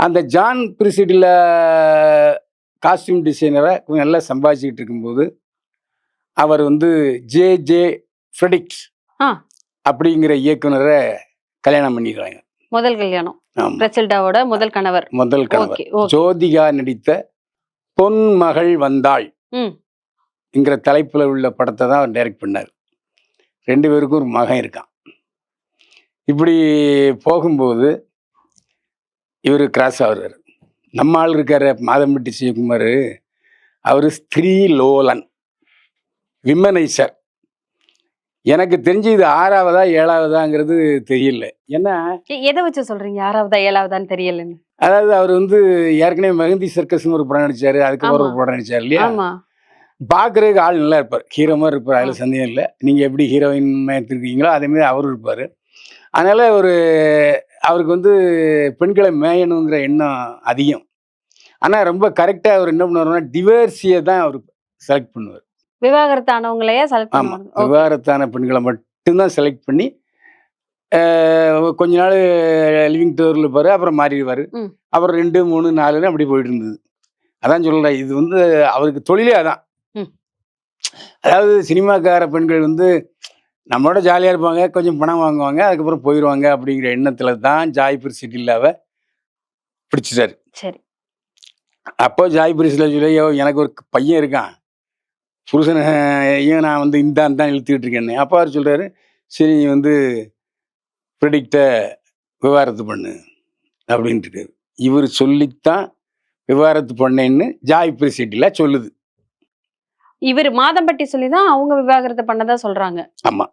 அந்த John பிரிசிடில் costume டிசைனரை கொஞ்சம் நல்லா சம்பாதிச்சுக்கிட்டு இருக்கும்போது அவர் வந்து ஜே ஃப்ரெடிக்ஸ் ஆ. அப்படிங்கிற இயக்குனரை கல்யாணம் பண்ணிடுறாங்க. முதல் கல்யாணம் ஆமா, பிரசில்டாவோட முதல் கணவர். முதல் கணவர். Okay okay. ஜோதிகா நடித்த பொன் மகள் வந்தாள் ம் என்கிற தலைப்புல உள்ள படத்தை தான் அவர் டைரக்ட் பண்ணார். 2 பேருக்கும் ஒரு மகன் இருக்கான். இப்படி போகும்போது இவர் கிராஸ் ஆகுறாரு. நம்ம ஆள் இருக்காரு மாதம்பட்டி சிவகுமார், அவர் ஸ்திரீ லோலன், விமனைசர். எனக்கு தெரிஞ்சு இது 6வதா 7வதாங்கிறது தெரியல. ஏன்னா எதை வச்சு சொல்றீங்க 6வதா 7வதான்னு தெரியலன்னு? அதாவது அவர் வந்து ஏற்கனவே மெஹந்தி சர்க்கஸ்னு ஒரு படம் நடிச்சாரு, அதுக்கப்புறம் ஒரு ஆமா. படம் நடிச்சார் இல்லையா? ஆமா. பார்க்கறதுக்கு ஆள் நல்லா இருப்பார், ஹீரோ மாதிரி இருப்பார், அதில் சந்தேகம் இல்லை. நீங்கள் எப்படி ஹீரோயின் மேய்த்திருக்கீங்களோ அதேமாதிரி அவரும் இருப்பார். அதனால் அவருக்கு வந்து பெண்களை மேயணுங்கிற எண்ணம் அதிகம். ஆனால் ரொம்ப கரெக்டாக அவர் என்ன பண்ணுவாருன்னா டிவர்ஸியை தான் அவர் செலக்ட் பண்ணுவார். விவாகரத்து ஆனவங்களையே செலக்ட் ஆமாம், பண்ணுவாங்க. ஓகே. விவாகரத்தான பெண்களை மட்டும்தான் செலக்ட் பண்ணி கொஞ்ச நாள் லிவிங் டூரில் இருப்பார், அப்புறம் மாறிடுவார். ம். அப்புறம் 2, 3, 4ன்னு அப்படி போயிட்டு இருந்தது. அதான் சொல்கிறேன், இது வந்து அவருக்கு தொழிலே அதான். ம். அதாவது சினிமாக்கார பெண்கள் வந்து நம்மளோட ஜாலியாக இருப்பாங்க, கொஞ்சம் பணம் வாங்குவாங்க, அதுக்கப்புறம் போயிடுவாங்க அப்படிங்கிற எண்ணத்தில் தான் ஜாய்பூர் சிட்டிலாவை பிடிச்சிட்டாரு. சரி. அப்போ ஜாய்பூர் சிட்டில் சொல்லி எனக்கு ஒரு பையன் இருக்கான், புருஷனையும் நான் வந்து தான் இழுத்துக்கிட்டு இருக்கேன்னு. அப்போ அவர் சொல்கிறாரு, சரி நீ வந்து ப்ரெடிக்டை விவாகரத்து பண்ணு அப்படின்ட்டு இருக்காரு. இவர் சொல்லித்தான் விவாகரத்து பண்ணேன்னு ஜாய்பூர் சிட்டியில் சொல்லுது. இவர் மாதம்பட்டி சொல்லிதான் அவங்க விவாகரத்து பண்ணதா சொல்றாங்க. ஆமாம்.